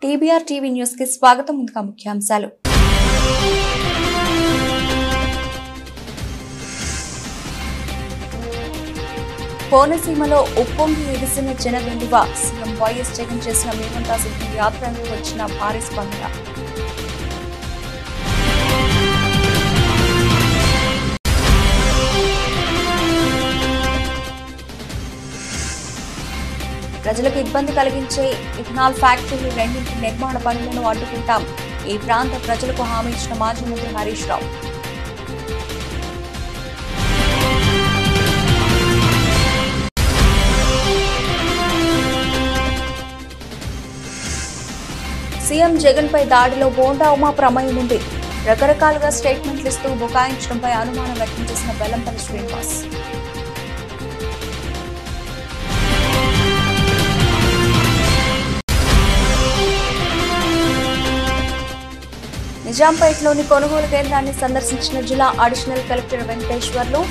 TBR TV news కి స్వాగతం. ముందుగా ముఖ్యాంశాలు. కోనసీమలో ఉప్పొంగి ఎగిసిన జనవెల్లువ. సీఎం వైఎస్ జగన్ చేసిన మేమంతా సిద్ధం యాత్రకు వచ్చిన భారీ స్పందన. ప్రజలకు ఇబ్బంది కలిగించే ఇథనాల్ ఫ్యాక్టరీలు రెండింటి నిర్మాణ పనులను అడ్డుకుంటాం. ఈ ప్రాంత ప్రజలకు హామీ ఇచ్చిన మాజీ మంత్రి హరీష్ రావు. సీఎం జగన్ పై దాడిలో బోండా ఉమా ప్రమేయం ఉంది. రకరకాలుగా స్టేట్మెంట్లు ఇస్తూ బుకాయించడంపై అనుమానం వ్యక్తం చేసిన బెల్లంపల్లి శ్రీనివాస్. నిజాంపేటలోని కొనుగోలు కేంద్రాన్ని సందర్శించిన జిల్లా అడిషనల్ కలెక్టర్ వెంకటేశ్వర్లు.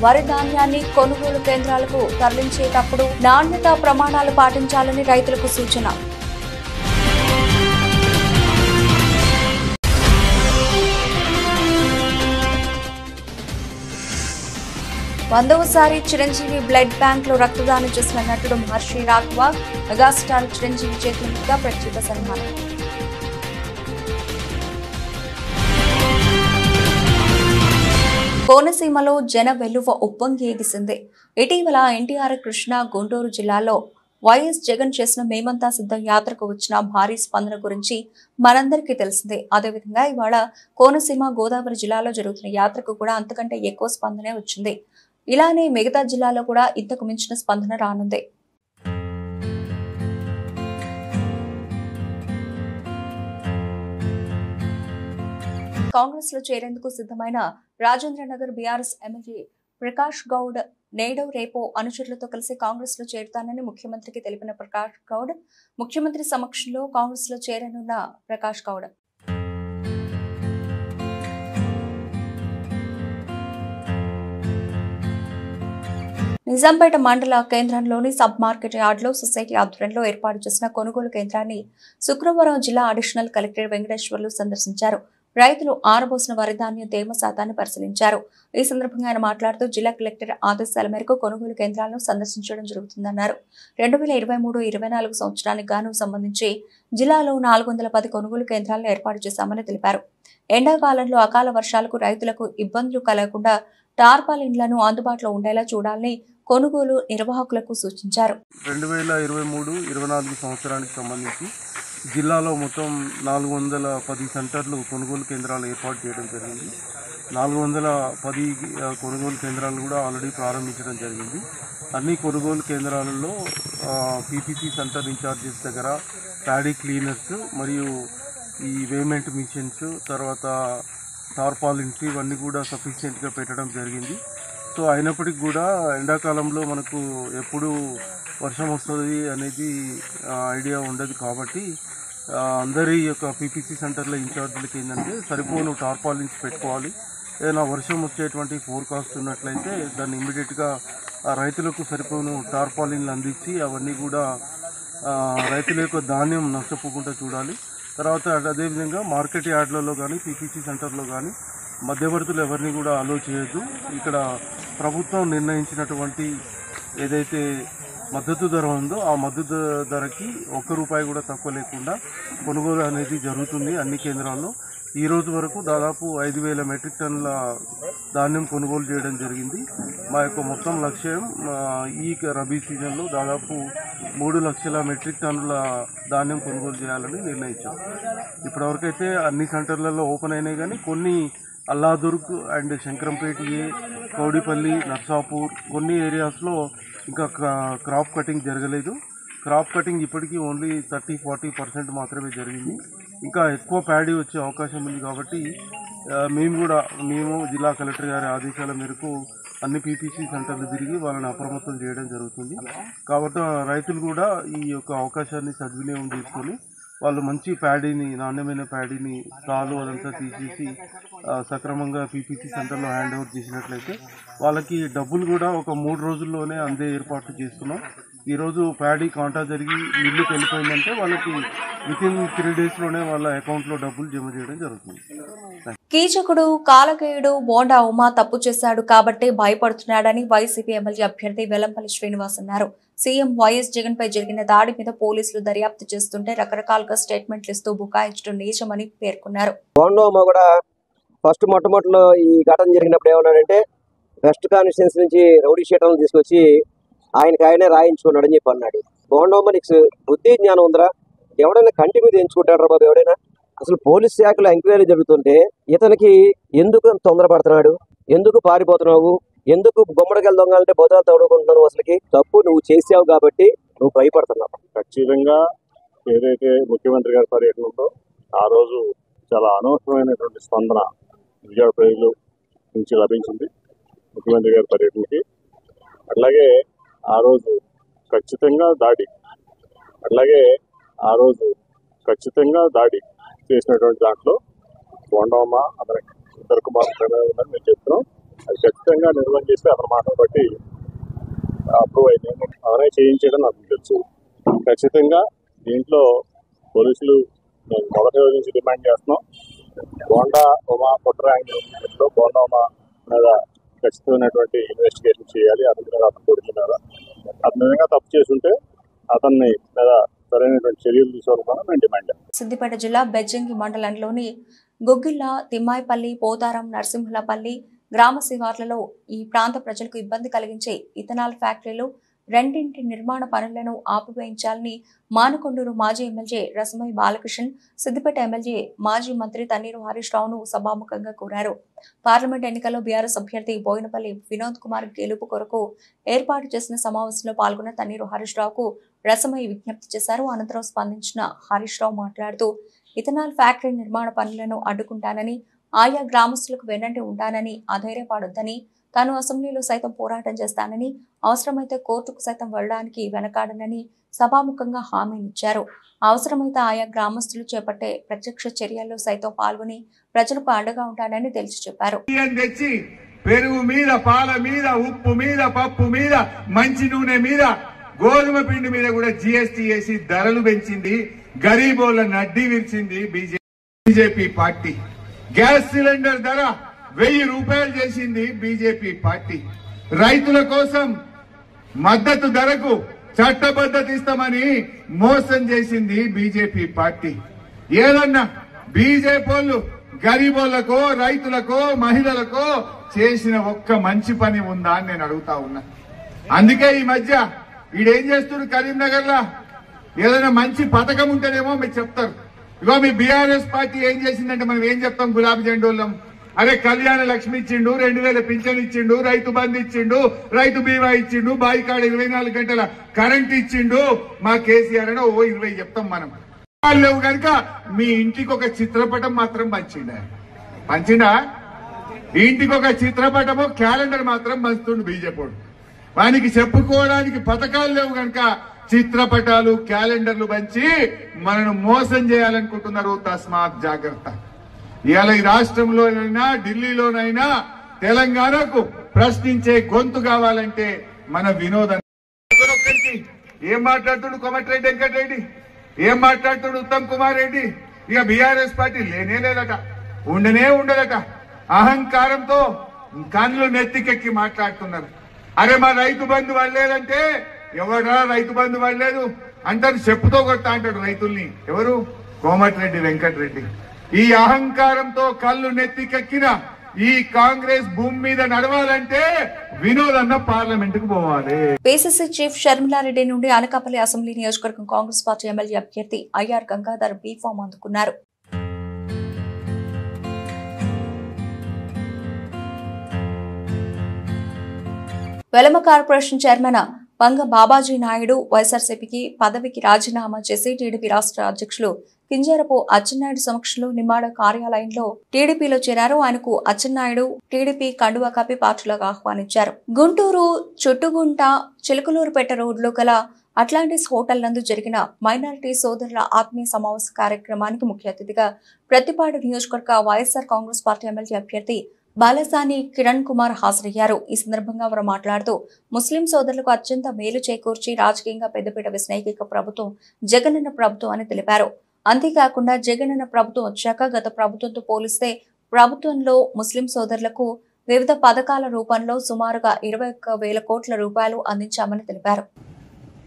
వరి ధాన్యాన్ని కొనుగోలు కేంద్రాలకు తరలించేటప్పుడు నాణ్యతా ప్రమాణాలు పాటించాలని రైతులకు సూచన. వందవసారి చిరంజీవి బ్లడ్ బ్యాంక్ లో రక్తదానం చేసిన నటుడు మహర్షి రాఘవ. మెగాస్టార్ చిరంజీవి చేతుల మీదుగా ప్రత్యేక సన్మానం. కోనసీమలో జన వెల్లువ ఉప్పొంగి ఎగిసింది. ఇటీవల ఎన్టీఆర్, కృష్ణా, గుంటూరు జిల్లాలో వైఎస్ జగన్ చేసిన మేమంతా సిద్ధం యాత్రకు వచ్చిన భారీ స్పందన గురించి మనందరికీ తెలిసిందే. అదేవిధంగా ఇవాళ కోనసీమ, గోదావరి జిల్లాలో జరుగుతున్న యాత్రకు కూడా అంతకంటే ఎక్కువ స్పందనే వచ్చింది. ఇలానే మిగతా జిల్లాలో కూడా ఇంతకు మించిన స్పందన రానుంది. కాంగ్రెస్ లో చేరేందుకు సిద్ధమైన రాజేంద్రనగర్ బీఆర్ఎస్ ఎమ్మెల్యే ప్రకాష్ గౌడ్ నేడు రేపు అనుచరులతో కలిసి కాంగ్రెస్ లో చేరుతానని ముఖ్యమంత్రికి తెలిపిన ప్రకాష్ గౌడ్ ముఖ్యమంత్రి సమక్షంలో కాంగ్రెస్ లో చేరనున్న ప్రకాష్ గౌడ్ నిజాంపేట మండల కేంద్రంలోని సబ్ మార్కెట్ యార్డులో సొసైటీ ఆధ్వర్యంలో ఏర్పాటు చేసిన కొనుగోలు కేంద్రాన్ని శుక్రవారం జిల్లా అడిషనల్ కలెక్టర్ వెంకటేశ్వర్లు సందర్శించారు. రైతులు ఆరబోసిన వరి ధాన్యం తేమ శాతాన్ని పరిశీలించారు. ఈ సందర్భంగా ఆయన మాట్లాడుతూ జిల్లా కలెక్టర్ ఆదేశాల మేరకు కొనుగోలు కేంద్రాలను సందర్శించడం జరుగుతుందన్నారు. 2023-24 సంవత్సరానికి గాను సంబంధించి జిల్లాలో 410 కొనుగోలు కేంద్రాలను ఏర్పాటు చేశామని తెలిపారు. ఎండాకాలంలో అకాల వర్షాలకు రైతులకు ఇబ్బందులు కలగకుండా టార్పాలిన్లను అందుబాటులో ఉండేలా చూడాలని కొనుగోలు నిర్వాహకులకు సూచించారు. 2023-24 సంవత్సరానికి సంబంధించి జిల్లాలో మొత్తం 410 సెంటర్లు కొనుగోలు కేంద్రాలు ఏర్పాటు చేయడం జరిగింది. 410 కొనుగోలు కేంద్రాలు కూడా ఆల్రెడీ ప్రారంభించడం జరిగింది. అన్ని కొనుగోలు కేంద్రాలలో పీపీసీ సెంటర్ ఇన్ఛార్జెస్ దగ్గర ప్యాడీ క్లీనర్స్ మరియు ఈ వేమెంట్ మిషన్స్, తర్వాత టార్పాలిన్స్ ఇవన్నీ కూడా సఫిషియెంట్గా పెట్టడం జరిగింది. సో అయినప్పటికీ కూడా ఎండాకాలంలో మనకు ఎప్పుడు వర్షం వస్తుంది అనేది ఐడియా ఉండదు. కాబట్టి అందరి యొక్క పీపీసీ సెంటర్ల ఇన్ఛార్జీలకి ఏంటంటే సరిపోను టార్పాలిన్స్ పెట్టుకోవాలి. ఏదైనా వర్షం వచ్చేటువంటి ఫోర్కాస్ట్ ఉన్నట్లయితే దాన్ని ఇమ్మీడియట్గా రైతులకు సరిపోను టార్పాలిన్లు అందించి అవన్నీ కూడా రైతుల యొక్క ధాన్యం నష్టపోకుండా చూడాలి. తర్వాత అదేవిధంగా మార్కెట్ యార్డ్లలో కానీ పీపీసీ సెంటర్లో కానీ మధ్యవర్తులు ఎవరిని కూడా అలో చేయొద్దు. ఇక్కడ ప్రభుత్వం నిర్ణయించినటువంటి ఏదైతే మద్దతు ధర ఉందో ఆ మద్దతు ధరకి ₹1 కూడా తక్కువ లేకుండా కొనుగోలు అనేది జరుగుతుంది అన్ని కేంద్రాల్లో. ఈ రోజు వరకు దాదాపు 5,000 మెట్రిక్ టన్నుల ధాన్యం కొనుగోలు చేయడం జరిగింది. మా యొక్క మొత్తం లక్ష్యం ఈ రబీ సీజన్లో దాదాపు 3 లక్షల మెట్రిక్ టన్నుల ధాన్యం కొనుగోలు చేయాలని నిర్ణయించాం. ఇప్పటివరకైతే అన్ని సెంటర్లలో ఓపెన్ అయినాయి, కానీ కొన్ని అల్లాదుర్గ్ అండ్ శంకరంపేట, కౌడిపల్లి, నర్సాపూర్ కొన్ని ఏరియాస్లో ఇంకా క్రాప్ కటింగ్ జరగలేదు. క్రాప్ కటింగ్ ఇప్పటికీ ఓన్లీ 30-40% మాత్రమే జరిగింది. ఇంకా ఎక్కువ ప్యాడీ వచ్చే అవకాశం ఉంది. కాబట్టి మేము జిల్లా కలెక్టర్ గారి ఆదేశాల మేరకు అన్ని పీపీసీ సెంటర్లు తిరిగి వాళ్ళని అప్రమత్తం చేయడం జరుగుతుంది. కాబట్టి రైతులు కూడా ఈ యొక్క అవకాశాన్ని సద్వినియోగం చేసుకొని వాళ్ళు మంచి ప్యాడీని, నాణ్యమైన ప్యాడీని తాలు అదంతా తీసేసి సక్రమంగా పీపీసీ సెంటర్లో హ్యాండ్ ఓవర్ చేసినట్లయితే వాళ్ళకి డబ్బులు కూడా ఒక 3 రోజుల్లోనే అందే ఏర్పాట్లు చేస్తున్నాం. ఈరోజు ప్యాడీ కాంటా జరిగి మిల్లుకి వెళ్ళిపోయిందంటే వాళ్ళకి వితిన్ 3 డేస్లోనే వాళ్ళ అకౌంట్లో డబ్బులు జమ చేయడం జరుగుతుంది. కీచకుడు కాలకేయుడు బోండా ఉమా తప్పు చేశాడు కాబట్టి భయపడుతున్నాడని వైసీపీ ఎమ్మెల్యే అభ్యర్థి వెల్లంపల్లి శ్రీనివాస్ అన్నారు. సీఎం వైఎస్ జగన్ పై జరిగిన దాడి మీద పోలీసులు దర్యాప్తు చేస్తుంటే రకరకాలుగా స్టేట్మెంట్లు ఇస్తూ బుకాయించడం నీచమని పేర్కొన్నారు. బోండా ఉమా కూడా ఫస్ట్ మొట్టమొదటిలో ఈ ఘటన జరిగినప్పుడు ఏమన్నాడంటే వెస్ట్ కాన్స్టిట్యున్సీ నుంచి రౌడీ షీటర్లను తీసుకొచ్చి ఆయనే రాయించుకున్నాడని చెప్పి అన్నాడు. బోండా ఉమా నీకు బుద్ధి జ్ఞానం ఉందిరా? ఎవడైనా కంటి మీద ఎంచుకుంటాడు రా బాబు ఎవడైనా? అసలు పోలీస్ శాఖలో ఎంక్వైరీ జరుగుతుంటే ఇతనికి ఎందుకు తొందరపడుతున్నాడు? ఎందుకు పారిపోతున్నావు? ఎందుకు గుమ్మడికాయలు దొంగలంటే బొదలు తోడుకుంటున్నావు? అసలుకి తప్పు నువ్వు చేసావు కాబట్టి నువ్వు భయపడుతున్నావు. ఖచ్చితంగా ఏదైతే ముఖ్యమంత్రి గారి పర్యటన ఉందో ఆ రోజు చాలా అనవసరమైనటువంటి స్పందన విజయవాడ ప్రజలు నుంచి లభించింది ముఖ్యమంత్రి గారి పర్యటనకి. అట్లాగే ఆ రోజు ఖచ్చితంగా దాడి చేసినటువంటి దాంట్లో బోండా ఉమా అతని ఇద్దరు కుమారులు ప్రమేయం ఉందని మేము చెప్తున్నాం. అది ఖచ్చితంగా నిర్వహణ చేస్తే అతని మాటను బట్టి అప్రూవ్ అయింది. అవనే చేయించడం నాకు తెలుసు. ఖచ్చితంగా దీంట్లో పోలీసులు మేము మొదటి రోజు నుంచి డిమాండ్ చేస్తున్నాం. బోండా ఉమా కుట్ర యాంగిల్లో బోండా ఉమా మీద ఖచ్చితమైనటువంటి ఇన్వెస్టిగేషన్ చేయాలి. అతని మీద అతను కొడుకు మీద అతని విధంగా తప్పు చేసుంటే అతన్ని మీద సరైనటువంటి చర్యలు తీసుకోవాలని మేము డిమాండ్ చేస్తాం. సిద్దిపేట జిల్లా బెజ్జంకి మండలంలోని గుగ్గిళ్ల, తిమ్మాయిపల్లి, పోతారం, నరసింహులపల్లి గ్రామ శివార్లలో ఈ ప్రాంత ప్రజలకు ఇబ్బంది కలిగించే ఇథనాల్ ఫ్యాక్టరీలు రెండింటి నిర్మాణ పనులను ఆపివేయించాలని మానకొండూరు మాజీ ఎమ్మెల్యే రసమయ్య బాలకృష్ణ, సిద్దిపేట ఎమ్మెల్యే మాజీ మంత్రి తన్నీరు హరీష్ రావును సభాముఖంగా కోరారు. పార్లమెంట్ ఎన్నికల్లో బీఆర్ఎస్ అభ్యర్థి బోయినపల్లి వినోద్ కుమార్ గెలుపు కొరకు ఏర్పాటు చేసిన సమావేశంలో పాల్గొన్న తన్నీరు హరీష్ రావుకు రసమయ్య విజ్ఞప్తి చేశారు. అనంతరం స్పందించిన హరీష్ రావు మాట్లాడుతూ ఇథనాల్ ఫ్యాక్టరీ నిర్మాణ పనులను అడ్డుకుంటానని, ఆయా గ్రామస్తులకు వెన్నంటి ఉంటానని, అధైర్యపడొద్దని, తాను అసెంబ్లీలో సైతం పోరాటం చేస్తానని, అవసరమైతే కోర్టుకు సైతం వెళ్లడానికి వెనకాడనని సభాముఖంగా హామీనిచ్చారు. అవసరమైతే ఆయా గ్రామస్తులు చేపట్టే ప్రత్యక్ష చర్యల్లో సైతం పాల్గొని ప్రజలకు అండగా ఉంటానని తేల్చి చెప్పారు. పెరుగు మీద, పాల మీద, ఉప్పు మీద, పప్పు మీద, మంచి నూనె మీద, గోధుమ పిండి మీద కూడా జీఎస్టీ వేసి ధరలు పెంచింది. గరీబోళ్ళ నడ్డి విరిచింది బీజేపీ పార్టీ. గ్యాస్ సిలిండర్ ధర 1000 రూపాయలు చేసింది బీజేపీ పార్టీ. రైతుల కోసం మద్దతు ధరకు చట్టబద్ధత ఇస్తామని మోసం చేసింది బీజేపీ పార్టీ. ఏదన్నా బీజేపీ వాళ్ళు గరీబోళ్లకో, రైతులకో, మహిళలకో చేసిన ఒక్క మంచి పని ఉందా అని నేను అడుగుతా ఉన్నా. అందుకే ఈ మధ్య ఈడేం చేస్తున్నారు, కరీంనగర్ లా ఏదైనా మంచి పథకం ఉంటేనేమో మీరు చెప్తారు. ఇగో మీ బీఆర్ఎస్ పార్టీ ఏం చేసిందంటే మనం ఏం చెప్తాం, గులాబీ జెండోళ్ళం. అరే కళ్యాణ లక్ష్మి ఇచ్చిండు, 2000 పింఛన్ ఇచ్చిండు, రైతు బంధు ఇచ్చిండు, రైతు బీమా ఇచ్చిండు, బాయికాడ 24 గంటల కరెంట్ ఇచ్చిండు, మా కేసీఆర్ అని 20 చెప్తాం మనం. లేవు కనుక మీ ఇంటికి ఒక చిత్రపటం మాత్రం పంచిండా? ఇంటికి ఒక చిత్రపటము, క్యాలెండర్ మాత్రం పంచుతుండు బీజేపీ. వానికి చెప్పుకోవడానికి పథకాలు లేవు కనుక చిత్రపటాలు, క్యాలెండర్లు పంచి మనను మోసం చేయాలనుకుంటున్నారు. తస్మాత్ జాగ్రత్త. ఇవాళ ఈ రాష్ట్రంలోనైనా, ఢిల్లీలోనైనా తెలంగాణకు ప్రశ్నించే గొంతు కావాలంటే మన వినోదం. ఏం మాట్లాడుతుడు కోమటిరెడ్డి వెంకటరెడ్డి, ఏం మాట్లాడుతుడు ఉత్తమ్ కుమార్ రెడ్డి. ఇక బీఆర్ఎస్ పార్టీ లేనే లేదట, ఉండనే ఉండదట. అహంకారంతో కళ్ళు నెత్తికెక్కి మాట్లాడుతున్నారు. అరే మా రైతు బంధు పడలేదంటే ఎవడా రైతు బంధు పడలేదు అంటారు, చెప్పుతో కొడతా అంటాడు రైతుల్ని. ఎవరు? కోమటిరెడ్డి వెంకటరెడ్డి. ఈ అహంకారంతో కళ్ళు నెత్తికెక్కిన ఈ కాంగ్రెస్ భూమి మీద నడవాలంటే వినోద్ అన్న పార్లమెంట్ కు పోవాలి. పిసిసి చీఫ్ షర్మిలారెడ్డి నుండి అనకాపల్లి అసెంబ్లీ నియోజకవర్గం కాంగ్రెస్ పార్టీ ఎమ్మెల్యే అభ్యర్థి ఐఆర్ గంగాధర్ బీ ఫామ్ అందుకున్నారు. వెలమ కార్పొరేషన్ చైర్మన్ పంగ బాబాజీ నాయుడు వైఎస్ఆర్సీపీకి పదవికి రాజీనామా చేసి టీడీపీ రాష్ట్ర అధ్యక్షులు కింజరపు అచ్చెన్నాయుడు సమక్షంలో నిమ్మాడ కార్యాలయంలో టీడీపీలో చేరారు. ఆయనకు అచ్చెన్నాయుడు టీడీపీ కండువా కప్పి పార్టీలోకి ఆహ్వానించారు. గుంటూరు చుట్టుగుంట చిలుకలూరుపేట రోడ్లో గల అట్లాంటిస్ హోటల్ నందు జరిగిన మైనారిటీ సోదరుల ఆత్మీయ సమావేశ కార్యక్రమానికి ముఖ్య అతిథిగా ప్రతిపాడు నియోజకవర్గ వైఎస్ఆర్ కాంగ్రెస్ పార్టీ ఎమ్మెల్యే అభ్యర్థి బాలసాని కిరణ్ కుమార్ హాజరయ్యారు. ఈ సందర్భంగా వారు మాట్లాడుతూ ముస్లిం సోదరులకు అత్యంత మేలు చేకూర్చి రాజకీయంగా పెద్దపీట వేసిన ఏకైక ప్రభుత్వం జగనన్న ప్రభుత్వం అని తెలిపారు. అంతేకాకుండా జగనన్న ప్రభుత్వం వచ్చాక గత ప్రభుత్వంతో పోలిస్తే ప్రభుత్వంలో ముస్లిం సోదరులకు వివిధ పథకాల రూపంలో సుమారుగా 21,000 కోట్ల రూపాయలు అందించామని తెలిపారు.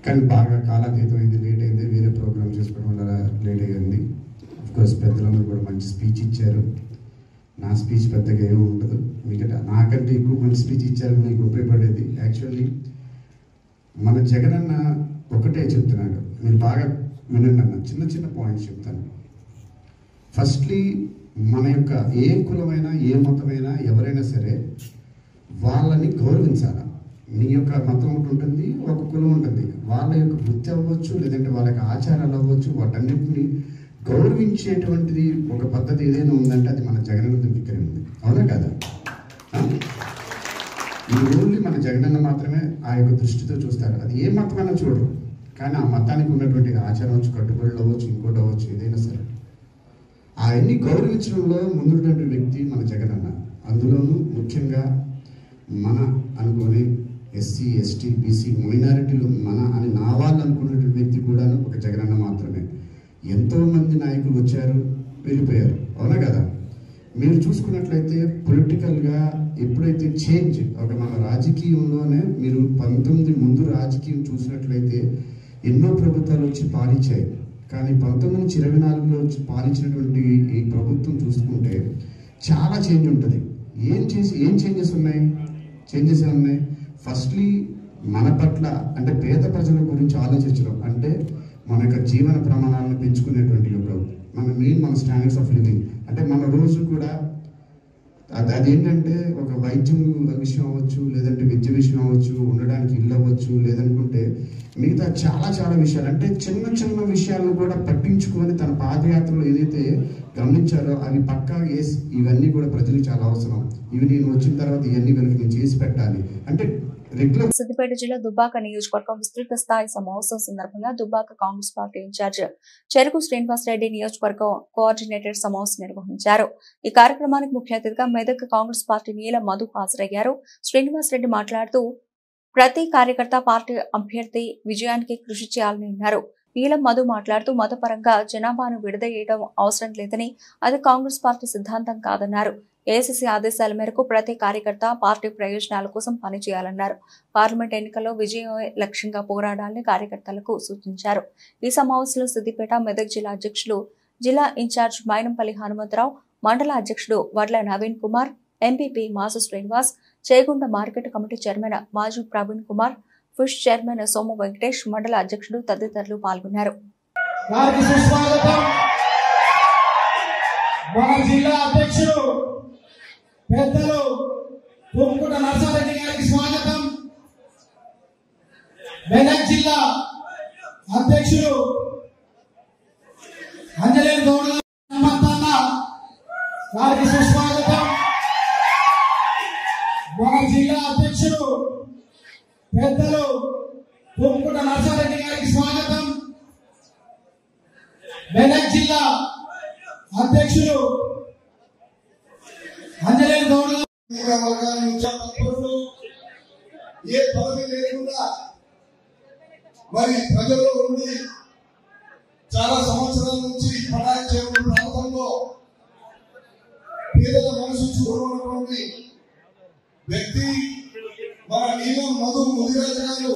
కానీ బాగా కాలాతీతమైంది, లేట్ అయింది, వేరే ప్రోగ్రామ్ చేసుకోవడం వల్ల లేట్ అయ్యింది. అఫ్కోర్స్ పెద్దలందరూ కూడా మంచి స్పీచ్ ఇచ్చారు. నా స్పీచ్ పెద్దగా ఏమి ఉండదు, మిగతా నాకంటే ఎక్కువ మంచి స్పీచ్ ఇచ్చారు, మీకు ఉపయోగపడేది. యాక్చువల్లీ మన జగనన్న ఒకటే చెప్తున్నాడు, మీరు బాగా వినండి అన్న. చిన్న చిన్న పాయింట్స్ చెప్తాను. ఫస్ట్లీ మన యొక్క ఏ కులమైనా ఏ మతమైనా ఎవరైనా సరే వాళ్ళని గౌరవించాలి. మీ యొక్క మతం ఒకటి ఉంటుంది, ఒక కులం ఉంటుంది. వాళ్ళ యొక్క వృత్తి అవ్వచ్చు, లేదంటే వాళ్ళ యొక్క ఆచారాలు అవ్వచ్చు, వాటన్నిటిని గౌరవించేటువంటిది ఒక పద్ధతి ఏదైనా ఉందంటే అది మన జగనన్న దగ్గర ఉంది. అవునా కదా? ఈ ఓన్లీ మన జగనన్న మాత్రమే ఆ యొక్క దృష్టితో చూస్తారు. అది ఏ మతమైనా చూడరు, కానీ ఆ మతానికి ఉన్నటువంటి ఆచారం అవ్వచ్చు, కట్టుబడులు అవ్వచ్చు, ఇంకోటి అవ్వచ్చు, ఏదైనా సరే అవన్నీ గౌరవించడంలో ముందున్నటువంటి వ్యక్తి మన జగనన్న. అందులోనూ ముఖ్యంగా మన అనుకునే ఎస్సీ, ఎస్టీ, బీసీ, మైనారిటీలు మన అని నా వాళ్ళు అనుకున్నటువంటి వ్యక్తి కూడా ఒక జగనన్న మాత్రమే. ఎంతోమంది నాయకులు వచ్చారు, వెళ్ళిపోయారు. అవునా కదా? మీరు చూసుకున్నట్లయితే పొలిటికల్గా ఎప్పుడైతే చేంజ్ ఒక మన రాజకీయంలోనే మీరు 19 ముందు రాజకీయం చూసినట్లయితే ఎన్నో ప్రభుత్వాలు వచ్చి పాలించాయి. కానీ 1924లో వచ్చి పాలించినటువంటి ఈ ప్రభుత్వం చూసుకుంటే చాలా చేంజ్ ఉంటుంది. ఏం చేంజెస్ ఉన్నాయి? చేంజెస్ ఏమున్నాయి? ఫస్ట్లీ మన పట్ల అంటే పేద ప్రజల గురించి ఆలోచించడం, అంటే మన యొక్క జీవన ప్రమాణాలను పెంచుకునేటువంటి మన స్టాండర్డ్స్ ఆఫ్ లివింగ్, అంటే మన రోజు కూడా అదేంటంటే ఒక వైద్యం విషయం అవ్వచ్చు, లేదంటే విద్య విషయం అవ్వచ్చు, ఉండడానికి ఇల్లు అవ్వచ్చు, లేదనుకుంటే మిగతా చాలా చాలా విషయాలు, అంటే చిన్న చిన్న విషయాలను కూడా పట్టించుకొని తన పాదయాత్రలో ఏదైతే గమనించారో అవి పక్కా ఇవన్నీ కూడా ప్రజలకు చాలా అవసరం. ఇవి నేను వచ్చిన తర్వాత ఇవన్నీ వీళ్ళకి నేను చేసి పెట్టాలి అంటే రెగ్యులర్. సిద్దిపేట జిల్లా దుబ్బాక నియోజకవర్గం విస్తృత స్థాయి సమావేశం సందర్భంగా దుబ్బాక కాంగ్రెస్ పార్టీ ఇన్ఛార్జ్ చెరుకు శ్రీనివాసరెడ్డి నియోజకవర్గం కోఆర్డినేటర్ సమావేశం నిర్వహించారు. ఈ కార్యక్రమానికి ముఖ్య అతిథిగా మెదక్ కాంగ్రెస్ పార్టీ నీల మధు హాజరయ్యారు. శ్రీనివాసరెడ్డి మాట్లాడుతూ ప్రతి కార్యకర్త పార్టీ అభ్యర్థి విజయానికి కృషి చేయాలని అన్నారు. నీలం మధు మాట్లాడుతూ మతపరంగా జనాభాను విడదీయడం అవసరం లేదని, అది కాంగ్రెస్ పార్టీ సిద్ధాంతం కాదన్నారు. ఏఐసీసీ ఆదేశాల మేరకు ప్రతి కార్యకర్త పార్టీ ప్రయోజనాల కోసం పనిచేయాలన్నారు. పార్లమెంట్ ఎన్నికల్లో విజయమే లక్ష్యంగా పోరాడాలని కార్యకర్తలకు సూచించారు. ఈ సమావేశంలో సిద్దిపేట మెదక్ జిల్లా అధ్యక్షులు, జిల్లా ఇన్ఛార్జ్ మైనంపల్లి హనుమంతరావు, మండల అధ్యక్షుడు Vadla Naveen Kumar, MPP Masu Srinivas, Chegunta market committee chairman Maju Praveen Kumar, fish chairman Somu Venkatesh, మండల అధ్యక్షుడు తదితరులు పాల్గొన్నారు. పెద్దలు తుమ్ముకుంట నర్సారెడ్డి గారికి స్వాగతం. మెదక్ జిల్లా అధ్యక్షులు అంజనేయ గౌడ్ గారికి సుస్వాగతం. మన జిల్లా అధ్యక్షుడు పెద్దలు తుమ్ముకుంట నర్సారెడ్డి గారికి స్వాగతం. మెదక్ జిల్లా అధ్యక్షులు అంజనేయ గౌడ్ ఏ పదవి లేకుండా మరి ప్రజల్లో ఉండి చాలా సంవత్సరాల నుంచి పటాయించేటువంటి ప్రాంతంలో పేదల మనసు చూడనటువంటి వ్యక్తి మన నీలం మధు ముదిరాజు గారు.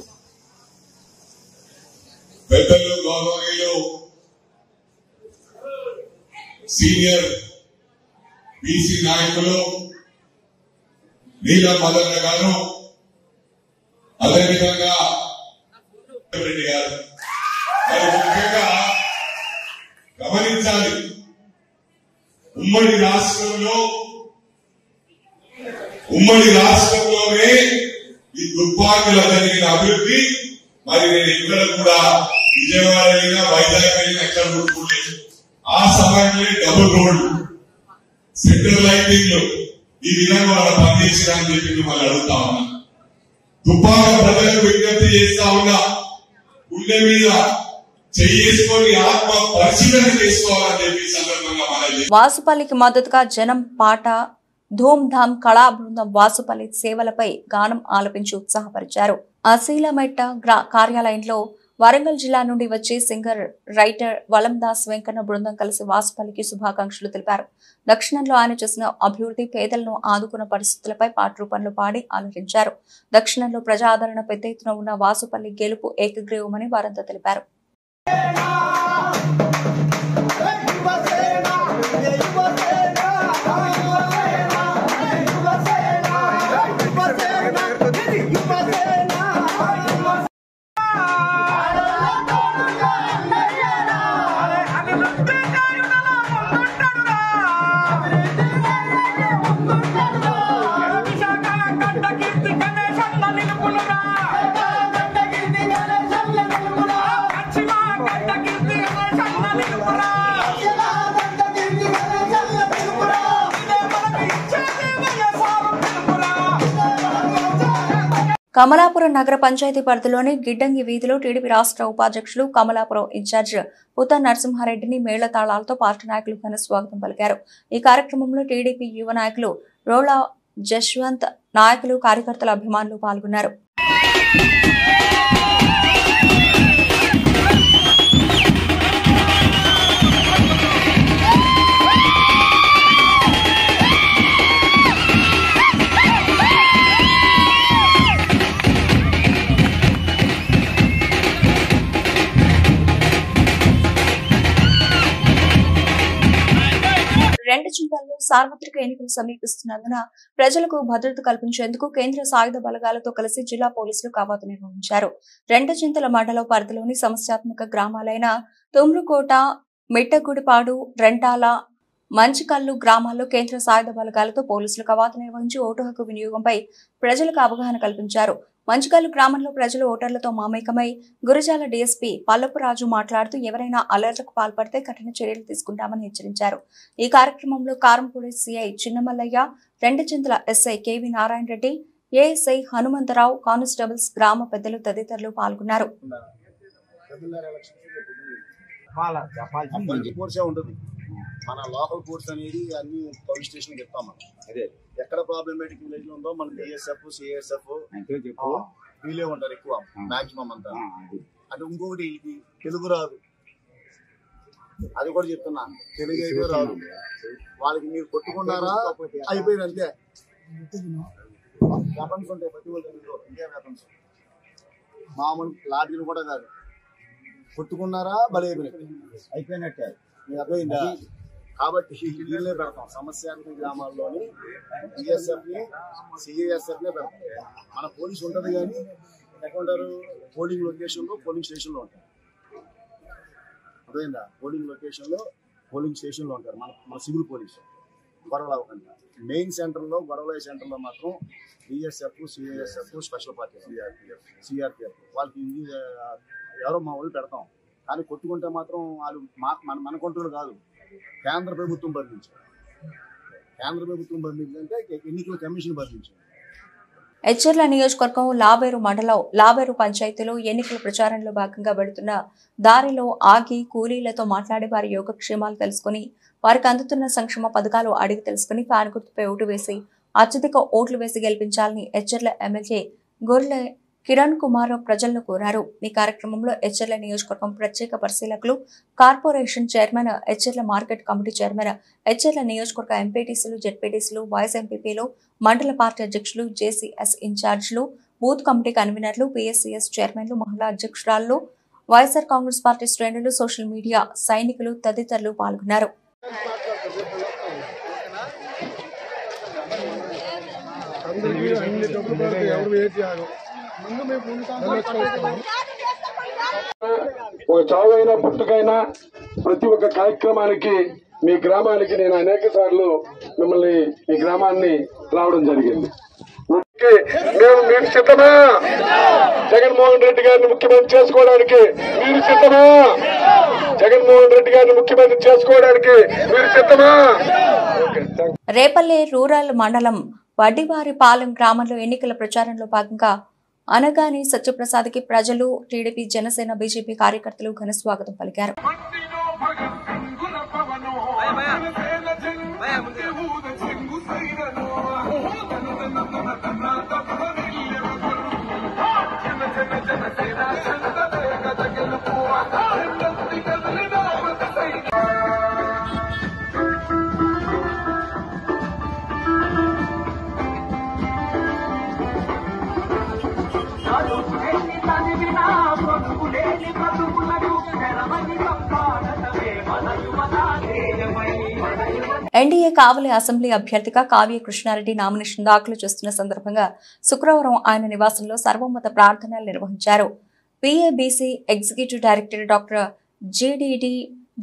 పెద్దలు, గౌరవనీయులు, సీనియర్ బీసీ నాయకులు నీలం మదన్న గారు, అదేవిధంగా రెడ్డి గారు, మరి ముఖ్యంగా గమనించాలి, ఉమ్మడి రాష్ట్రంలోనే ఈ దుర్భాగ్యులు జరిగిన అభివృద్ధి మరి నేను ఇక్కడ కూడా విజయవాడ అయినా వైజాగ్ అయినా ఎక్కడ కూర్చోలేదు. ఆ సమయంలో డబుల్ రోడ్లు, సెంట్రల్ లైటింగ్లు ఈ విధంగా వాళ్ళ పనిచేసిరని చెప్పి మిమ్మల్ని అడుగుతా ఉన్నా. దుబ్బాక ప్రజలకు విజ్ఞప్తి చేస్తా ఉన్నా, గుండె మీద చేసుకొని ఆత్మ పరిశీలన చేసుకోవాలని చెప్పి సందర్భంగా వాసుపల్లికి మద్దతుగా జనం పాట ధూమ్ ధామ్ కళా బృందం వాసుపల్లి సేవలపై గానం ఆలపించి ఉత్సాహపరిచారు. అసీలమెట్ట కార్యాలయంలో వరంగల్ జిల్లా నుండి వచ్చే సింగర్ రైటర్ వలందాస్ వెంకన్న బృందం కలిసి వాసుపల్లికి శుభాకాంక్షలు తెలిపారు. దక్షిణంలో ఆయన చేసిన అభివృద్ధి, పేదలను ఆదుకున్న పరిస్థితులపై పాట రూపంలో పాడి ఆలరించారు. దక్షిణంలో ప్రజాదరణ పెద్ద ఎత్తున ఉన్న వాసుపల్లి గెలుపు ఏకగ్రీవమని వారంతా తెలిపారు. కమలాపురం నగర పంచాయతీ పరిధిలోని గిడ్డంగి వీధిలో టీడీపీ రాష్ట్ర ఉపాధ్యక్షులు కమలాపురం ఇన్ఛార్జ్ పుత నరసింహారెడ్డిని మేళతాళాలతో పార్టీ నాయకులు ఘన స్వాగతం పలికారు. ఈ కార్యక్రమంలో టీడీపీ యువ నాయకులు రోలా జశ్వంత్, నాయకులు, కార్యకర్తల అభిమానులు పాల్గొన్నారు. రెండు జిల్లాల్లో సార్వత్రిక ఎన్నికలు సమీపిస్తున్నందున ప్రజలకు భద్రత కల్పించేందుకు కేంద్ర సాయుధ బలగాలతో కలిసి జిల్లా పోలీసులు కవాతు నిర్వహించారు. రెండచింతల మండలం పరిధిలోని సమస్యాత్మక గ్రామాలైన తుమ్రుకోట, మిట్టగుడిపాడు, రెంటాల, మంచికల్లు గ్రామాల్లో కేంద్ర సాయుధ బలగాలతో పోలీసులు కవాతు నిర్వహించి ఓటు హక్కు వినియోగంపై ప్రజలకు అవగాహన కల్పించారు. మంచికల్లు గ్రామంలో ప్రజలు ఓటర్లతో మమేకమై గురజాల డీఎస్పీ పల్లపురాజు మాట్లాడుతూ ఎవరైనా అలర్ట్లకు పాల్పడితే కఠిన చర్యలు తీసుకుంటామని హెచ్చరించారు. ఈ కార్యక్రమంలో Karempudi CI Chinnamallaiah, Rentachintala SI K V Narayana Reddy, ASI Hanumantharao, constables, గ్రామ పెద్దలు తదితరులు పాల్గొన్నారు. మన లోకల్ కోర్స్ అనేది అన్ని పోలీస్ స్టేషన్ చెప్తాం. మనం అదే ఎక్కడ ప్రాబ్లమేటిక్ విలేజ్ లో ఉందో మన బిఎస్ఎఫ్, సిఎస్ఎఫ్ వీళ్ళే ఉంటారు ఎక్కువ మాక్సిమం అంతా. అంటే ఇంకొకటి ఇది తెలుగు రాదు, అది కూడా చెప్తున్నా, తెలుగు అయితే రాదు. వాళ్ళకి మీరు కొట్టుకున్నారా అయిపోయింది అంతే. వెపన్స్ ఉంటాయి ప్రతి ఒక్క ఇండియా వెపన్స్, మామూలు లాఠీలు కూడా కాదు. కొట్టుకున్నారా బలి అయిపోయినట్టే, మీకు అర్థమైందా? కాబట్టి వీళ్ళనే పెడతాం సమస్యాత్మక గ్రామాల్లోని బిఎస్ఎఫ్ ని, సిఐఎస్ఎఫ్ నే పెడతాం. మన పోలీసు ఉంటుంది కానీ ఎక్కడ ఉంటారు? పోలింగ్ లొకేషన్ లో, పోలింగ్ స్టేషన్ లో ఉంటారు. అర్థమైందా? పోలింగ్ లొకేషన్ లో, పోలింగ్ స్టేషన్ లో ఉంటారు మన సివిల్ పోలీసు. గొడవలు అవ్వకుండా మెయిన్ సెంటర్ లో, గొడవల సెంటర్ లో మాత్రం BSF, CISF, special party, CRPF వాళ్ళకి ఎవరో మా వాళ్ళు పెడతాం. కానీ కొట్టుకుంటే మాత్రం వాళ్ళు మన కంట్రోల్ కాదు, కేంద్ర ప్రభుత్వం బంధించారు. కేంద్ర ప్రభుత్వం బంధించంటే ఎన్నికల కమిషన్ బంధించారు. ఎచ్చెర్ల నియోజకవర్గం లావేరు మండలం లావేరు పంచాయతీలో ఎన్నికల ప్రచారంలో భాగంగా వెళుతున్న దారిలో ఆగి కూలీలతో మాట్లాడి వారి యోగక్షేమాలు తెలుసుకుని వారికి అందుతున్న సంక్షేమ పథకాలు అడిగి తెలుసుకుని ఫ్యాన్ గుర్తుపై ఓటు వేసి అత్యధిక ఓట్లు వేసి గెలిపించాలని ఎచ్చెర్ల ఎమ్మెల్యే గొర్రె కిరణ్ కుమార్ ప్రజలను కోరారు. ఈ కార్యక్రమంలో ఎచ్చెర్ల నియోజకవర్గం ప్రత్యేక పరిశీలకులు, corporation chairman, Etcherla market committee chairman, Etcherla నియోజకవర్గ ఎంపీటీసీలు, జెడ్పీటీసీలు, వైస్ ఎంపీపీలు, మండల పార్టీ అధ్యక్షులు, జేసీఎస్ ఇన్ఛార్జీలు, బూత్ కమిటీ కన్వీనర్లు, పీఎస్సీఎస్ చైర్మన్లు, మహిళా అధ్యక్షురాలు, వైఎస్ఆర్ కాంగ్రెస్ పార్టీ శ్రేణులు, సోషల్ మీడియా సైనికులు తదితరులు పాల్గొన్నారు. ఒక చావైనా పుట్టుకైనా ప్రతి ఒక్క కార్యక్రమానికి మీ గ్రామానికి నేను అనేక సార్లు మిమ్మల్ని ఈ గ్రామాన్ని రావడం జరిగింది. మీరు సిద్ధమా? జగన్మోహన్ రెడ్డి గారిని ముఖ్యమంత్రి చేసుకోవడానికి మీరు సిద్ధమా? జగన్మోహన్ రెడ్డి గారిని ముఖ్యమంత్రి చేసుకోవడానికి మీరు సిద్ధమా? రేపల్లె రూరల్ మండలం వడ్డివారిపాలెం గ్రామంలో ఎన్నికల ప్రచారంలో భాగంగా అనగాని సత్యప్రసాద్కి ప్రజలు, టీడీపీ, జనసేన, బీజేపీ కార్యకర్తలు ఘన స్వాగతం పలికారు. ఎన్డీఏ కావలి అసెంబ్లీ అభ్యర్థిగా కావ్య కృష్ణారెడ్డి నామినేషన్ దాఖలు చేస్తున్న సందర్భంగా శుక్రవారం ఆయన నివాసంలో సర్వమత ప్రార్థనలు నిర్వహించారు. పీఏబీసీ ఎగ్జిక్యూటివ్ డైరెక్టర్ డాక్టర్ జీడీడీ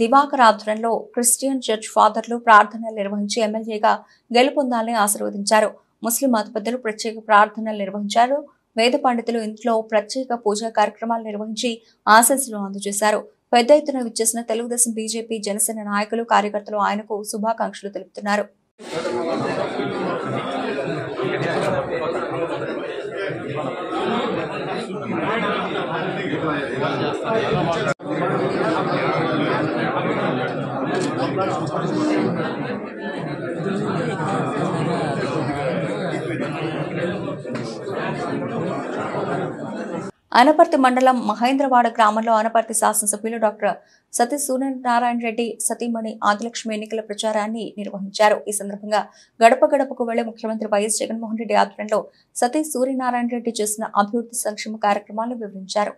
దివాకర్ ఆధ్వర్యంలో క్రిస్టియన్ చర్చ్ ఫాదర్లు ప్రార్థనలు నిర్వహించి ఎమ్మెల్యేగా గెలుపొందాలని ఆశీర్వదించారు. ముస్లిం మత పెద్దలు ప్రత్యేక ప్రార్థనలు నిర్వహించారు. వేద పండితులు ఇంట్లో ప్రత్యేక పూజా కార్యక్రమాలు నిర్వహించి ఆశీస్సులు అందజేశారు. పెద్ద ఎత్తున విచ్చేసిన తెలుగుదేశం, బీజేపీ, జనసేన నాయకులు, కార్యకర్తలు ఆయనకు శుభాకాంక్షలు తెలుపుతున్నారు. అనపర్తి మండలం మహేంద్రవాడ గ్రామంలో అనపర్తి శాసనసభ్యులు డాక్టర్ సతీష్ సూర్యనారాయణ రెడ్డి సతీమణి ఆదిలక్ష్మి ఎన్నికల ప్రచారాన్ని నిర్వహించారు. ఈ సందర్భంగా గడప గడపకు వెళ్లే ముఖ్యమంత్రి వైఎస్ జగన్మోహన్ రెడ్డి ఆధ్వర్యంలో సతీష్ సూర్యనారాయణ రెడ్డి చేసిన అభివృద్ధి సంక్షేమ కార్యక్రమాలను వివరించారు.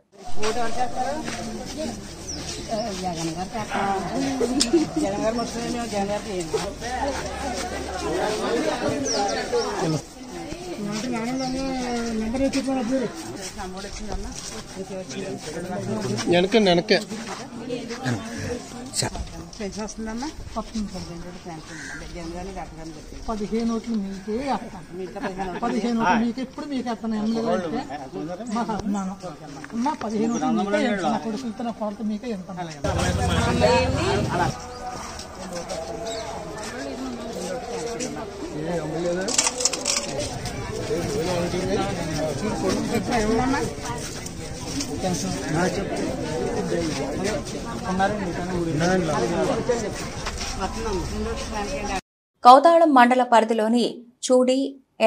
కౌతాళం మండల పరిధిలోని చూడి,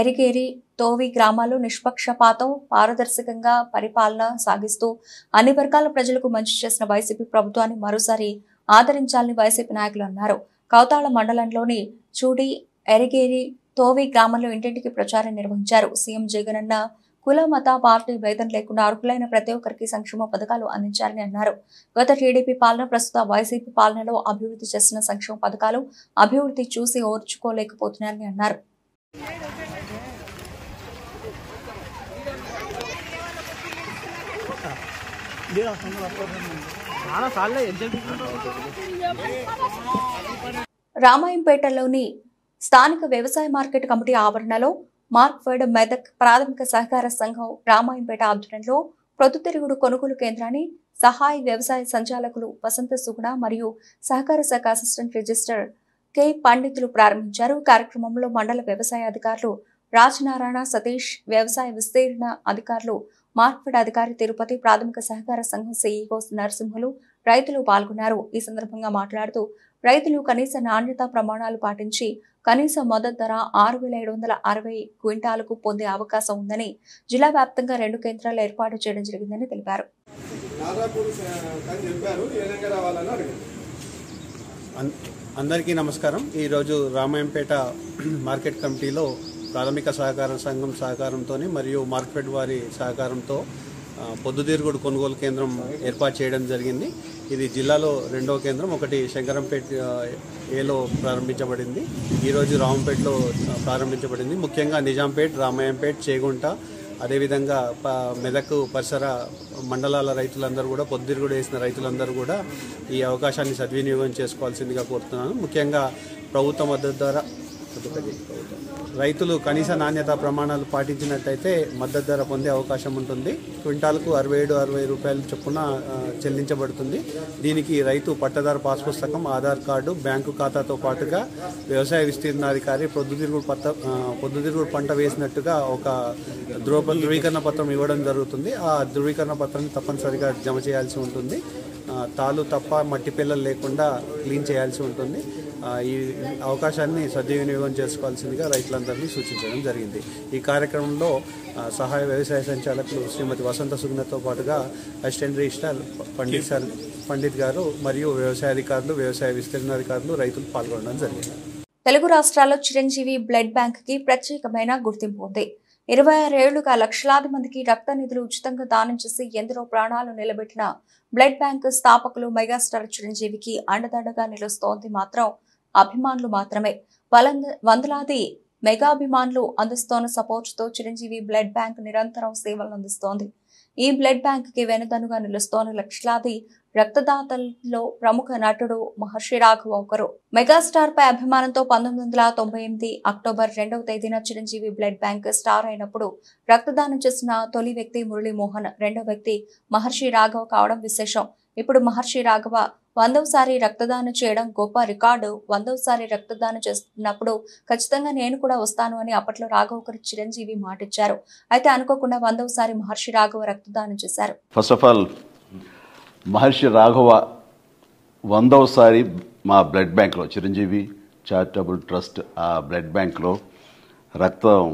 ఎరిగేరి, తోవి గ్రామాల్లో నిష్పక్షపాతం, పారదర్శకంగా పరిపాలన సాగిస్తూ అన్ని వర్గాల ప్రజలకు మంచి చేసిన వైసీపీ ప్రభుత్వాన్ని మరోసారి ఆదరించాలని వైసీపీ నాయకులు అన్నారు. కౌతాళం మండలంలోని చూడి, ఎరిగేరి, తోవి గ్రామంలో ఇంటింటికి ప్రచారం నిర్వహించారు. సీఎం జగనన్న కుల మత పార్టీ భేదం లేకుండా అర్హులైన ప్రతి ఒక్కరికి సంక్షేమ పథకాలు అందించాలని అన్నారు. గత టీడీపీ పాలన, ప్రస్తుత వైసీపీ పాలనలో అభివృద్ధి చేసిన సంక్షేమ పథకాలు అభివృద్ధి చూసి ఓర్చుకోలేకపోతున్నారని అన్నారు. రామాయంపేటలోని స్థానిక వ్యవసాయ మార్కెట్ కమిటీ ఆవరణలో మార్క్ఫెడ్ మెదక్ ప్రాథమిక సహకార సంఘం రామాయంపేట ఆధ్వర్యంలో ప్రొద్దుతిరుగుడు కొనుగోలు కేంద్రాన్ని సహాయ వ్యవసాయ సంచాలకులు వసంత సుగుణ మరియు సహకార శాఖ అసిస్టెంట్ రిజిస్టర్ కె పండితులు ప్రారంభించారు. కార్యక్రమంలో మండల వ్యవసాయ అధికారులు రాజనారాయణ, సతీష్, వ్యవసాయ విస్తీర్ణ అధికారులు, మార్క్ఫెడ్ అధికారి తిరుపతి, ప్రాథమిక సహకార సంఘం సిఇఓ నరసింహులు, రైతులు పాల్గొన్నారు. ఈ సందర్భంగా మాట్లాడుతూ రైతులు కనీస నాణ్యతా ప్రమాణాలు పాటించి కనీస మద్దతు ధర 6,760 క్వింటాలకు పొందే అవకాశం ఉందని, జిల్లా వ్యాప్తంగా 2 కేంద్రాలు ఏర్పాటు చేయడం జరిగిందని తెలిపారు. అందరికీ నమస్కారం. ఈరోజు రామాయంపేట మార్కెట్ కమిటీలో ప్రాథమిక సహకార సంఘం సహకారంతో మరియు మార్కెట్ వారి సహకారంతో పొద్దుతిరుగుడు కొనుగోలు కేంద్రం ఏర్పాటు చేయడం జరిగింది. ఇది జిల్లాలో 2వ కేంద్రం. ఒకటి శంకరంపేట ఏలో ప్రారంభించబడింది, ఈరోజు రామంపేటలో ప్రారంభించబడింది. ముఖ్యంగా నిజాంపేట్, రామాయంపేట్, చేగుంట, అదేవిధంగా మెదక్ పరిసర మండలాల రైతులందరూ కూడా, పొద్దుతిరుగుడు వేసిన రైతులందరూ కూడా ఈ అవకాశాన్ని సద్వినియోగం చేసుకోవాల్సిందిగా కోరుతున్నాను. ముఖ్యంగా ప్రభుత్వ మద్దతు ధర, రైతులు కనీస నాణ్యత ప్రమాణాలు పాటించినట్టయితే మద్దతు ధర పొందే అవకాశం ఉంటుంది. క్వింటాల్కు 67-60 రూపాయల చొప్పున చెల్లించబడుతుంది. దీనికి రైతు పట్టదారు పాస్ పుస్తకం, ఆధార్ కార్డు, బ్యాంకు ఖాతాతో పాటుగా వ్యవసాయ విస్తీర్ణాధికారి పొద్దుతిరుగుడు పంట వేసినట్టుగా ఒక ధృవీకరణ పత్రం ఇవ్వడం జరుగుతుంది. ఆ ధృవీకరణ పత్రాన్ని తప్పనిసరిగా జమ చేయాల్సి ఉంటుంది. తాళ్ళు తప్ప మట్టి పిల్లలు లేకుండా క్లీన్ చేయాల్సి ఉంటుంది. ఈ అవకాశాన్ని సద్వినియోగం చేసుకోవాల్సిందిగా రైతులందరినీ సూచించడం జరిగింది. ఈ కార్యక్రమంలో సహాయ వ్యవసాయ సంచాలకులు శ్రీమతి వసంత సుగుణతో పాటుగా అసిస్టెంట్ రిజిస్ట్రార్ పండిత్ గారు మరియు వ్యవసాయ అధికారులు, వ్యవసాయ విస్తీర్ణాధికారులు, రైతులు పాల్గొనడం జరిగింది. తెలుగు రాష్ట్రాల్లో చిరంజీవి బ్లడ్ బ్యాంక్ కి ప్రత్యేకమైన గుర్తింపు ఉంది. 26 ఏళ్లుగా లక్షలాది మందికి రక్త నిధులు ఉచితంగా దానం చేసి ఎందరో ప్రాణాలు నిలబెట్టిన బ్లడ్ బ్యాంక్ స్థాపకులు మెగాస్టార్ చిరంజీవికి అండదండగా నిలుస్తోంది మాత్రం అభిమానులు మాత్రమే. వందలాది మెగాభిమానులు అందిస్తోన్న సపోర్ట్తో చిరంజీవి బ్లడ్ బ్యాంక్ నిరంతరం సేవలు అందిస్తోంది. ఈ బ్లడ్ బ్యాంక్ కి వెనుదనుగా నిలుస్తోన్న లక్షలాది రక్తదాతల్లో ప్రముఖ నటుడు మహర్షి రాఘవ ఒకరు. మెగాస్టార్ పై అభిమానంతో 1998 అక్టోబర్ 2వ తేదీన చిరంజీవి బ్లడ్ బ్యాంక్ స్టార్ అయినప్పుడు రక్తదానం చేసిన తొలి వ్యక్తి మురళీమోహన్, రెండో వ్యక్తి మహర్షి రాఘవ కావడం విశేషం. ఇప్పుడు మహర్షి రాఘవ 100వసారి రక్తదానం చేయడం గొప్ప రికార్డు. 100వసారి రక్తదానం చేస్తున్నప్పుడు ఖచ్చితంగా నేను కూడా వస్తాను అని అప్పట్లో రాఘవకు చిరంజీవి మాటిచ్చారు. అయితే అనుకోకుండా 100వసారి మహర్షి రాఘవ రక్తదానం చేశారు. ఫస్ట్ ఆఫ్ ఆల్ మహర్షి రాఘవ 100వసారి మా బ్లడ్ బ్యాంక్లో, చిరంజీవి చారిటబుల్ ట్రస్ట్ ఆ బ్లడ్ బ్యాంక్లో రక్తం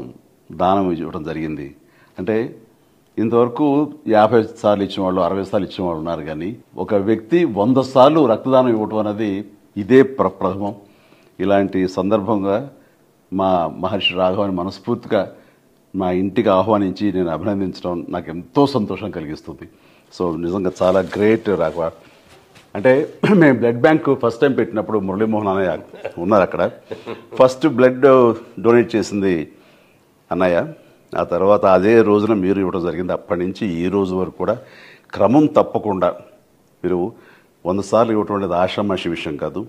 దానం ఇవ్వడం జరిగింది. అంటే ఇంతవరకు 50 సార్లు ఇచ్చిన వాళ్ళు, 60 సార్లు ఇచ్చిన వాళ్ళు ఉన్నారు. కానీ ఒక వ్యక్తి 100 సార్లు రక్తదానం ఇవ్వటం అనేది ఇదే ప్రథమం. ఇలాంటి సందర్భంగా మా మహర్షి రాఘవని మనస్ఫూర్తిగా మా ఇంటికి ఆహ్వానించి నేను అభినందించడం నాకు ఎంతో సంతోషం కలిగిస్తుంది. సో నిజంగా చాలా గ్రేట్ రాఘవ. అంటే మేము బ్లడ్ బ్యాంక్ ఫస్ట్ టైం పెట్టినప్పుడు మురళీమోహన్ అన్నయ్య ఉన్నారు అక్కడ. ఫస్ట్ బ్లడ్ డొనేట్ చేసింది అన్నయ్య. ఆ తర్వాత అదే రోజున మీరు ఇవ్వడం జరిగింది. అప్పటి నుంచి ఈ రోజు వరకు కూడా క్రమం తప్పకుండా మీరు 100 సార్లు ఇవ్వటం అనేది ఆషామాషి విషయం కాదు.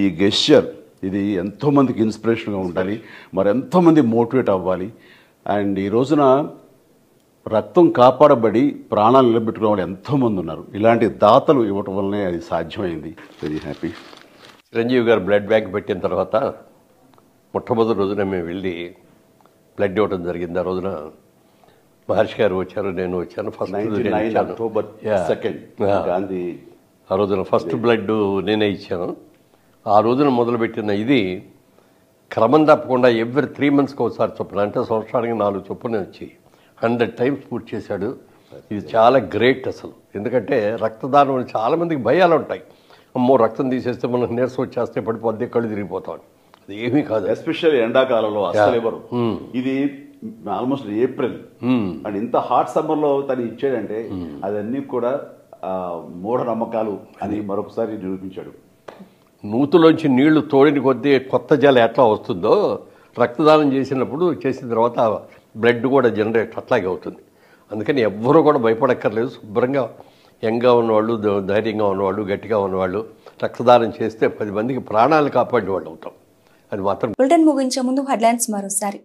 ఈ గెస్చర్ ఇది ఎంతోమందికి ఇన్స్పిరేషన్గా ఉండాలి, మరి ఎంతోమంది మోటివేట్ అవ్వాలి. అండ్ ఈ రోజున రక్తం కాపాడబడి ప్రాణాలు నిలబెట్టుకునే వాళ్ళు ఎంతోమంది ఉన్నారు. ఇలాంటి దాతలు ఇవ్వటం వల్లనే అది సాధ్యమైంది. Very happy. చిరంజీవి గారు బ్లడ్ బ్యాంక్ పెట్టిన తర్వాత మొట్టమొదటి రోజున మేము వెళ్ళి బ్లడ్ ఇవ్వడం జరిగింది. ఆ రోజున మహర్షి గారు వచ్చారు, నేను వచ్చాను. ఫస్ట్ అక్టోబర్ 2 గాంధీ ఆ రోజున ఫస్ట్ బ్లడ్ నేనే ఇచ్చాను. ఆ రోజున మొదలుపెట్టిన ఇది క్రమం తప్పకుండా ఎవ్రీ 3 మంత్స్కి ఒకసారి చొప్పున, అంటే సంవత్సరానికి 4 చొప్పున వచ్చి 100 టైమ్స్ పూర్తి చేశాడు. ఇది చాలా గ్రేట్ అసలు. ఎందుకంటే రక్తదానం చాలా మందికి భయాలు ఉంటాయి. అమ్మో రక్తం తీసేస్తే మనకు నీరసం వచ్చేస్తే పడిపోద్ది, కళ్ళు తిరిగిపోతాం. అది ఏమీ కాదు. ఎస్పెషల్లీ ఎండాకాలంలో అసలు ఎవరు. ఇది ఆల్మోస్ట్ ఏప్రిల్ అండ్ ఇంత హాట్ సమ్మర్ లో తను ఇచ్చాడంటే అదన్నీ కూడా మూఢనమ్మకాలు అని మరొకసారి నిరూపించాడు. నూతులోంచి నీళ్లు తోడిని కొద్దీ కొత్త జలం ఎట్లా వస్తుందో రక్తదానం చేసిన తర్వాత బ్లడ్ కూడా జనరేట్ అట్లాగే అవుతుంది. అందుకని ఎవ్వరూ కూడా భయపడక్కర్లేదు. శుభ్రంగా యంగ్గా ఉన్నవాళ్ళు, ధైర్యంగా ఉన్నవాళ్ళు, గట్టిగా ఉన్నవాళ్ళు రక్తదానం చేస్తే 10 మందికి ప్రాణాలు కాపాడే వాళ్ళు అవుతాం. అది మాత్రం. బులెటిన్ ముగించే ముందు హెడ్లైన్స్ మరోసారి.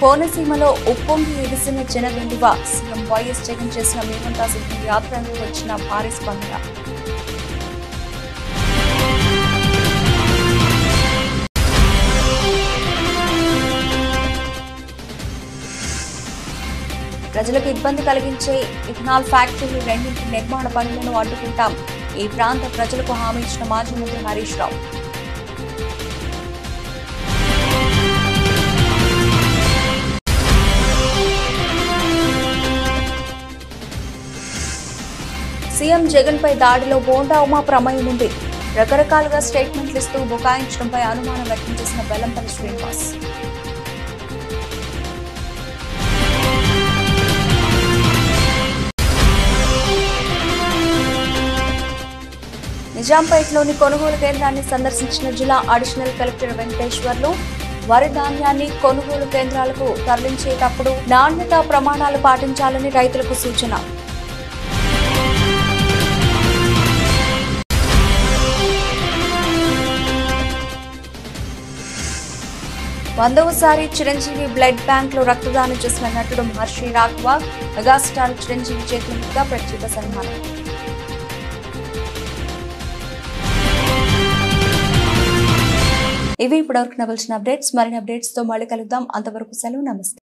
కోనసీమలో ఉప్పొంగి ఎగిసిన జనవెల్లువ. సీఎం వైఎస్ జగన్ చేసిన మేమంతా సిద్ధం యాత్రలో వచ్చిన భారీ స్పందన. ప్రజలకు ఇబ్బంది కలిగించే ఇథనాల్ ఫ్యాక్టరీలు 2 నిర్మాణ పనులను అడ్డుకుంటాం. ఈ ప్రాంత ప్రజలకు హామీ ఇచ్చిన మాజీ మంత్రి హరీష్ రావు. సీఎం జగన్ పై దాడిలో బోండా ఉమా ప్రమేయం ఉంది. రకరకాలుగా స్టేట్మెంట్లు ఇస్తూ బుకాయించడంపై అనుమానం వ్యక్తం చేసిన బెల్లంపల్లి శ్రీనివాస్. నిజాంపేటలోని కొనుగోలు కేంద్రాన్ని సందర్శించిన జిల్లా అడిషనల్ కలెక్టర్ వెంకటేశ్వర్లు వరి ధాన్యాన్ని కొనుగోలు కేంద్రాలకు తరలించేటప్పుడు నాణ్యతా ప్రమాణాలు పాటించాలని రైతులకు సూచన. వందవసారి చిరంజీవి బ్లడ్ బ్యాంక్ లో రక్తదానం చేసిన నటుడు మహర్షి రాఘవ మెగాస్టార్ చిరంజీవి చేతుల మీదుగా ప్రత్యేక సన్మానం. ఇవి ఇప్పటివరకు నవల్సిన అప్డేట్స్. మరిన్ని అప్డేట్స్ తో మళ్ళీ కలుద్దాం. అంతవరకు సెలవు. నమస్తే.